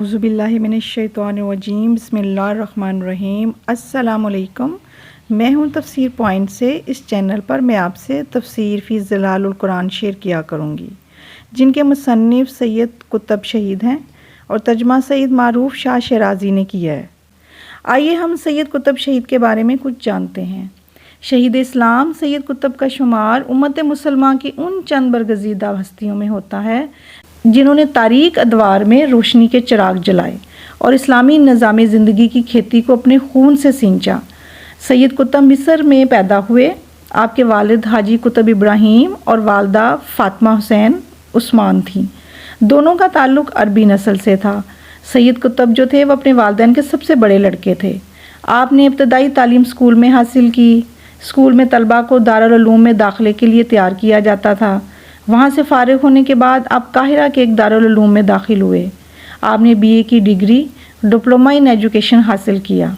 अऊज़ु बिल्लाहि मिनश्शैतानिर्रजीम बिस्मिल्लाहिर्रहमानिर्रहीम। अस्सलाम वालेकुम। मैं हूँ तफसीर पॉइंट से। इस चैनल पर मैं आपसे तफसीर फ़ी ज़िलालुल कुरान शेयर किया करूँगी, जिनके मुसन्निफ़ सैयद कुतुब शहीद हैं और तर्जुमा सैयद मारूफ़ शाह शराज़ी ने किया है। आइए हम सैयद कुतुब शहीद के बारे में कुछ जानते हैं। शहीद इस्लाम सैयद कुतुब का शुमार उम्मत मुसलमान की उन चंद बरगज़ीदा हस्तियों में होता है जिन्होंने तारीक अदवार में रोशनी के चिराग जलाए और इस्लामी निज़ाम ज़िंदगी की खेती को अपने खून से सींचा। सैयद कुतुब मिस्र में पैदा हुए। आपके वालिद हाजी कुतुब इब्राहीम और वालदा फ़ातिमा हुसैन उस्मान थी। दोनों का ताल्लुक़ अरबी नस्ल से था। सैयद कुतुब जो थे वो अपने वालिदैन के सबसे बड़े लड़के थे। आपने इब्तदाई तालीम स्कूल में हासिल की। स्कूल में तलबा को दारुल उलूम में दाखिले के लिए तैयार किया जाता था। वहाँ से फ़ारिग होने के बाद आप काहिरा के एक दारुल उलूम में दाखिल हुए। आपने बीए की डिग्री डिप्लोमा इन एजुकेशन हासिल किया।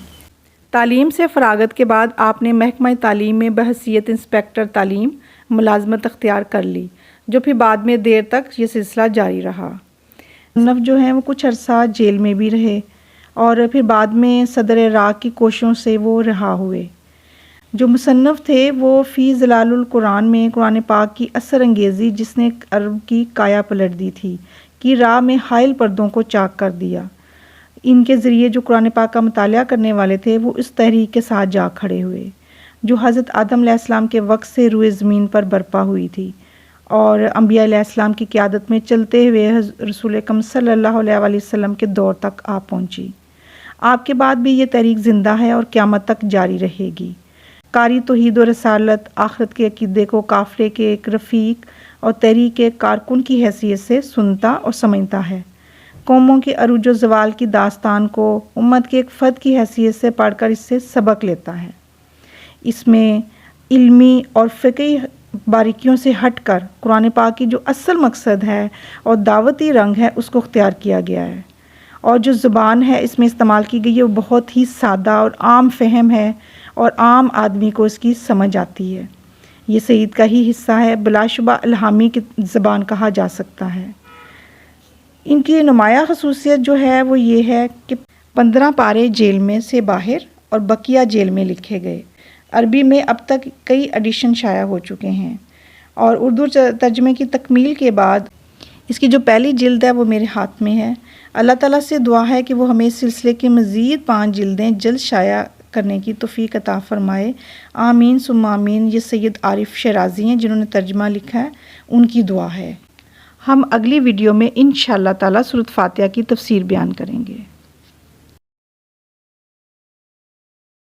तालीम से फ़रागत के बाद आपने महकमा तालीम में बहसीयत इंस्पेक्टर तालीम मुलाजमत अख्तियार कर ली, जो फिर बाद में देर तक ये सिलसिला जारी रहा। मुसन्निफ़ जो हैं वो कुछ अरसा जेल में भी रहे और फिर बाद में सदर इराक़ की कोशिशों से वो रिहा हुए। जो मुसन्निफ़ थे वो फ़ी ज़िलालुल कुरान में कुरान पाक की असर अंगेज़ी, जिसने अरब की काया पलट दी थी, की राह में हाइल पर्दों को चाक कर दिया। इनके ज़रिए जो कुरान पाक का मुतालिया करने वाले थे वो इस तहरीक के साथ जा खड़े हुए, जो हज़रत आदम अलैहिस्सलाम के वक्त से रुए ज़मीन पर बर्पा हुई थी और अंबिया अलैहिस्सलाम की क़यादत में चलते हुए रसूल अकरम सल्लल्लाहु अलैहि वसल्लम के दौर तक आ पहुँची। आपके बाद भी ये तहरीक ज़िंदा है और क़यामत तक जारी रहेगी। कारी तौहीद और रसालत आखिरत के अक़ीदे को काफ़िले के एक रफ़ीक और तहरीक के कारकुन की हैसियत से सुनता और समझता है। कौमों के अरूज व ज़वाल की दास्तान को उम्मत के एक फ़र्द की हैसियत से पढ़कर इससे सबक लेता है। इसमें इल्मी और फ़िक़ही बारीकियों से हटकर कुरान पाक की जो असल मकसद है और दावती रंग है उसको अख्तियार किया गया है, और जो ज़ुबान है इसमें इस्तेमाल की गई है वो बहुत ही सादा और आम फहम है और आम आदमी को इसकी समझ आती है। ये सईद का ही हिस्सा है, बिलाशुबा इल्हामी की ज़बान कहा जा सकता है। इनकी नुमाया ख़ुसूसियत जो है वो ये है कि 15 पारे जेल में से बाहर और बकिया जेल में लिखे गए। अरबी में अब तक कई एडिशन शाया हो चुके हैं और उर्दू तर्जमे की तकमील के बाद इसकी जो पहली जिल्द है वो मेरे हाथ में है। अल्लाह ताला से दुआ है कि वो हमें इस सिलसिले की मज़ीद 5 जिल्दें जल्द शाया करने की तौफ़ीक़ अता फ़रमाए। आमीन सुम्मा आमीन। ये सैयद आरिफ शराज़ी हैं जिन्होंने तर्जुमा लिखा है, उनकी दुआ है। हम अगली वीडियो में इंशाअल्लाह ताला सूरत फ़ातिहा की तफ़सीर बयान करेंगे।